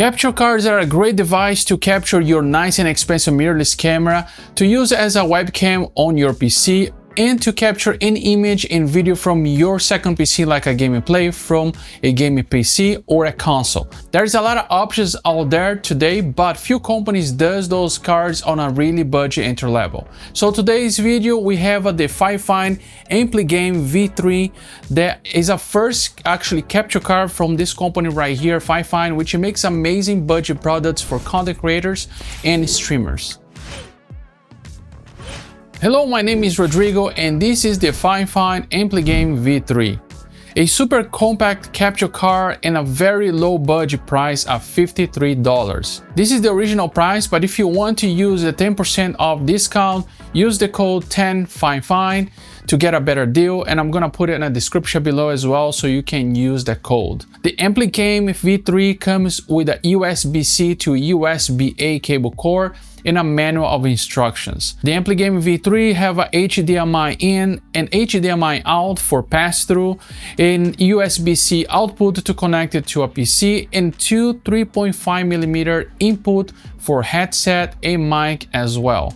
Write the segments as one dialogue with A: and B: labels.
A: Capture cards are a great device to capture your nice and expensive mirrorless camera, to use as a webcam on your PC, and to capture any image and video from your second PC like a gaming play from a gaming PC or a console. There's a lot of options out there today, but few companies does those cards on a really budget entry level. So today's video we have the FIFINE Ampligame V3 that is a first actually capture card from this company right here, FIFINE, which makes amazing budget products for content creators and streamers. Hello, my name is Rodrigo and this is the FIFINE Ampligame V3. A super compact capture card and a very low budget price of $53. This is the original price, but if you want to use a 10% off discount, use the code 10FIFINE to get a better deal, and I'm gonna put it in the description below as well so you can use the code. The Ampligame V3 comes with a USB-C to USB-A cable cord and a manual of instructions. The Ampligame V3 have a HDMI in and HDMI out for pass-through, an USB-C output to connect it to a PC, and two 3.5mm input for headset and mic as well.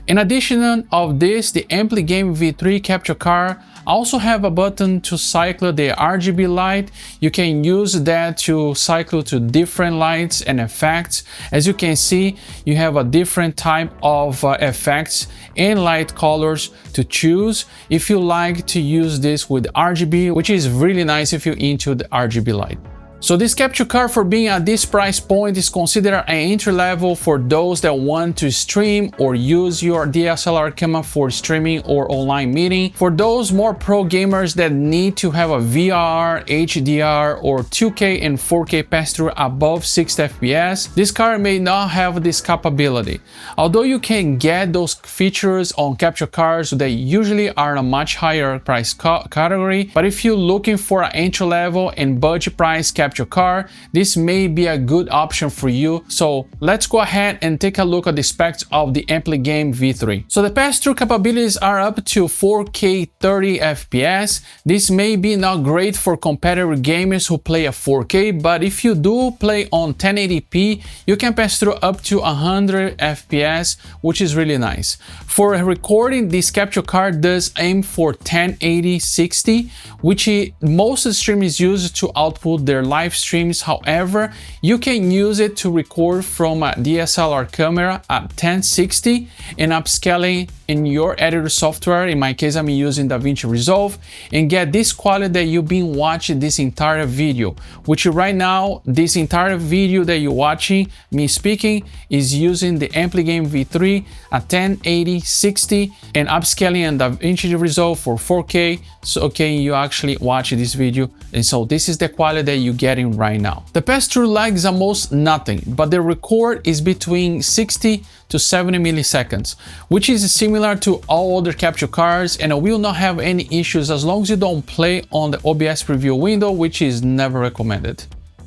A: In addition of this, the Ampligame V3 capture card also have a button to cycle the RGB light. You can use that to cycle to different lights and effects. As you can see, you have a different type of effects and light colors to choose if you like to use this with RGB, which is really nice if you're into the RGB light. So this capture card, for being at this price point, is considered an entry level for those that want to stream or use your DSLR camera for streaming or online meeting. For those more pro gamers that need to have a VR, HDR or 2K and 4K pass-through above 60 FPS, this card may not have this capability. Although you can get those features on capture cards that usually are a much higher price category, but if you're looking for an entry level and budget price capture card, this may be a good option for you. So let's go ahead and take a look at the specs of the Ampligame V3. So the pass-through capabilities are up to 4K 30 FPS. This may be not great for competitive gamers who play at 4K, but if you do play on 1080p, you can pass through up to 100 FPS, which is really nice. For recording, this capture card does aim for 1080-60, which most streamers use to output their live streams. However, you can use it to record from a DSLR camera at 1060 and upscaling in your editor software. In my case, I'm using DaVinci Resolve, and get this quality that you've been watching this entire video, which right now, this entire video that you're watching me speaking is using the Ampligame V3 at 1080-60 and upscaling in DaVinci Resolve for 4K. So okay, you actually watch this video, and so this is the quality that you're getting right now. The pass-through lags almost nothing, but the record is between 60 to 70 milliseconds, which is similar to all other capture cards, and will not have any issues as long as you don't play on the OBS preview window, which is never recommended.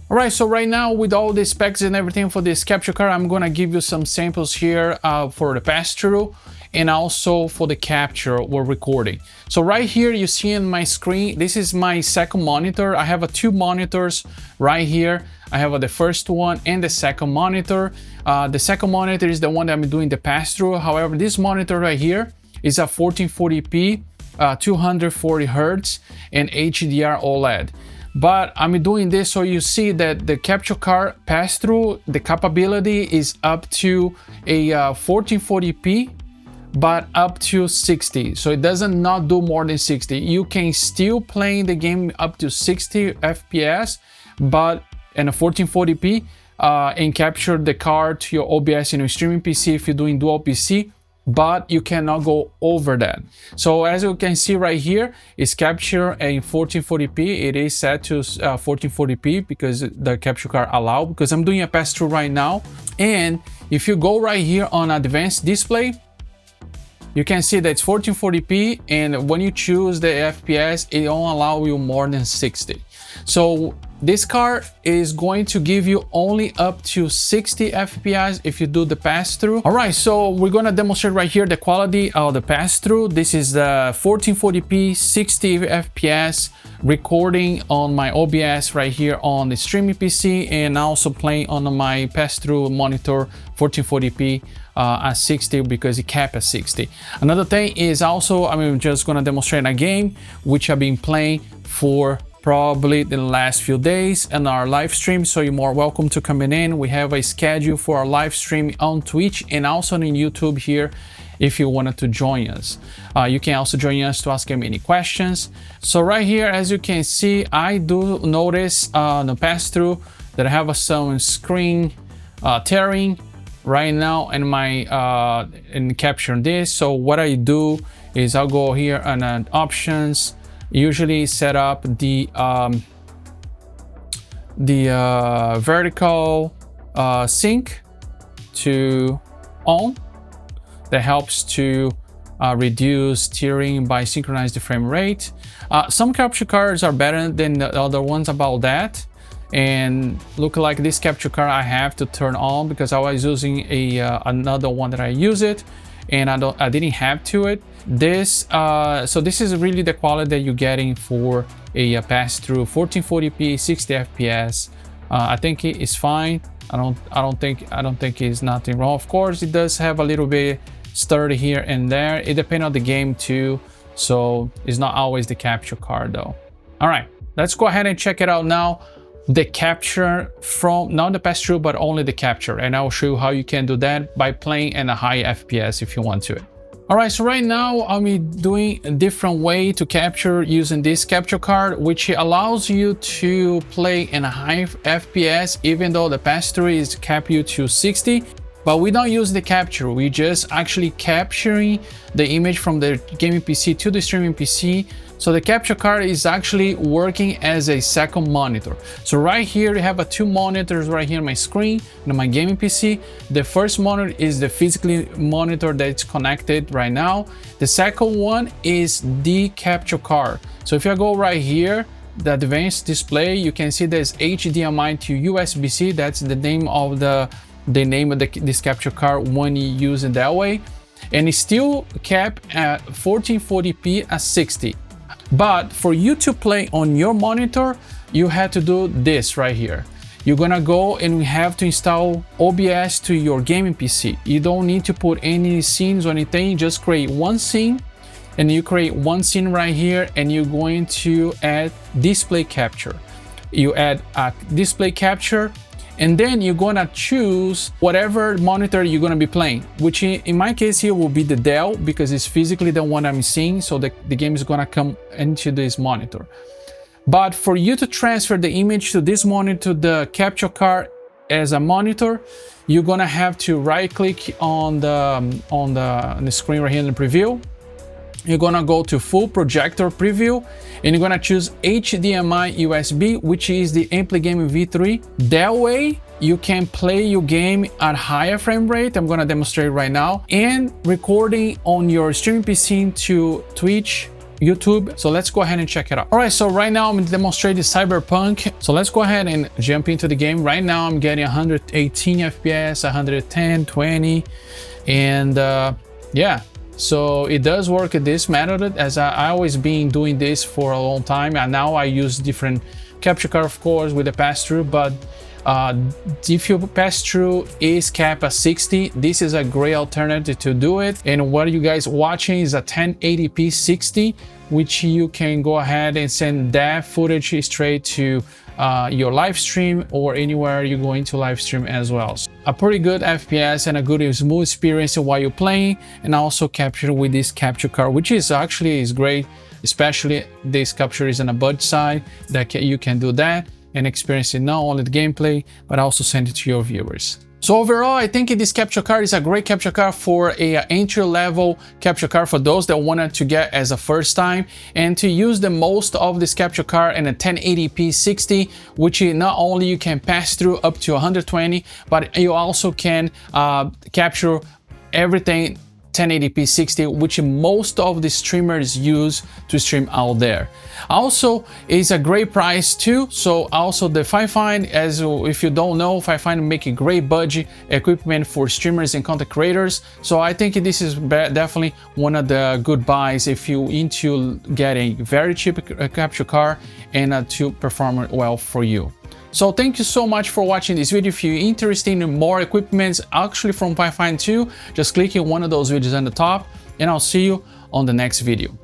A: Alright, so right now with all the specs and everything for this capture card, I'm gonna give you some samples here for the pass-through and also for the capture we're recording. So right here you see in my screen, this is my second monitor. I have two monitors right here. I have the first one and the second monitor. The second monitor is the one that I'm doing the pass-through. However, this monitor right here is a 1440p, 240 Hz and HDR OLED. But I'm doing this so you see that the capture card pass-through, the capability is up to a 1440p, but up to 60. So it doesn't not do more than 60. You can still play the game up to 60 FPS, but in a 1440p and capture the card to your OBS in your streaming PC if you're doing dual PC, but you cannot go over that. So as you can see right here, it's captured in 1440p. It is set to 1440p because the capture card allow, because I'm doing a pass-through right now. And if you go right here on advanced display, you can see that it's 1440p, and when you choose the FPS, it won't allow you more than 60. So This card is going to give you only up to 60 FPS if you do the pass-through. All right, so we're gonna demonstrate right here the quality of the pass-through. This is the 1440p 60 FPS recording on my OBS right here on the streaming PC, and also playing on my pass-through monitor 1440p at 60 because it capped at 60. Another thing is also, I'm just gonna demonstrate a game which I've been playing for probably the last few days in our live stream, so you're more welcome to come in. We have a schedule for our live stream on Twitch and also on YouTube here if you wanted to join us. You can also join us to ask me any questions. So right here, as you can see, I do notice the pass-through that I have some screen tearing right now in my in capturing this. So what I do is I'll go here and options, usually set up the vertical sync to on. That helps to reduce tearing by synchronize the frame rate. Some capture cards are better than the other ones about that, and look like this capture card I have to turn on because I was using another one that I use it, and I didn't have to it. This so this is really the quality that you're getting for a pass-through 1440p 60 FPS. I think it is fine. I don't think it's nothing wrong. Of course, it does have a little bit sturdy here and there. It depends on the game too, so it's not always the capture card though. All right, let's go ahead and check it out now. The capture from not the pass-through, but only the capture, and I'll show you how you can do that by playing in a high FPS if you want to. All right, so right now I'm doing a different way to capture using this capture card, which allows you to play in a high FPS even though the pass-through is capped you to 60. But we don't use the capture, we just actually capturing the image from the gaming PC to the streaming PC. So the capture card is actually working as a second monitor. So right here, you have two monitors right here on my screen and on my gaming PC. The first monitor is the physically monitor that's connected right now. The second one is the capture card. So if I go right here, the advanced display, you can see there's HDMI to USB-C. That's the name of this capture card when you use it that way, and it's still capped at 1440p at 60. But for you to play on your monitor, you have to do this right here. You're gonna go and we have to install OBS to your gaming PC. You don't need to put any scenes or anything, just create one scene, and you create one scene right here, and you're going to add display capture. You add a display capture, and then you're gonna choose whatever monitor you're gonna be playing, which in my case here will be the Dell because it's physically the one I'm seeing, so the game is gonna come into this monitor. But for you to transfer the image to this monitor, the capture card as a monitor, you're gonna have to right click on the screen right here in the preview. You're gonna go to full projector preview, and you're gonna choose HDMI USB, which is the Ampligame V3. That way you can play your game at higher frame rate. I'm gonna demonstrate right now, and recording on your streaming PC to Twitch, YouTube. So let's go ahead and check it out. All right, so right now I'm gonna demonstrate the CYBERPUNK. So let's go ahead and jump into the game. Right now I'm getting 118 FPS, 110, 20, and yeah. So it does work in this method, as I always been doing this for a long time, and now I use different capture card, of course, with the pass-through. But if your pass-through is capped at 60, this is a great alternative to do it. And what you guys watching is a 1080p 60, which you can go ahead and send that footage straight to your live stream or anywhere you're going to live stream as well. So a pretty good FPS and a good smooth experience while you're playing, and also capture with this capture card, which is actually great, especially this capture is on a budget side that you can do that and experience it not only the gameplay but also send it to your viewers. So overall, I think this capture card is a great capture card for a entry-level capture card for those that wanted to get as a first time, and to use the most of this capture card in a 1080p 60, which not only you can pass through up to 120, but you also can capture everything 1080p 60, which most of the streamers use to stream out there. Also, it's a great price too. So also the FIFINE, as if you don't know, FIFINE make a great budget equipment for streamers and content creators. So I think this is definitely one of the good buys if you into getting very cheap capture card and to perform well for you. So thank you so much for watching this video. If you're interested in more equipments actually from FIFINE too, just click on one of those videos on the top, and I'll see you on the next video.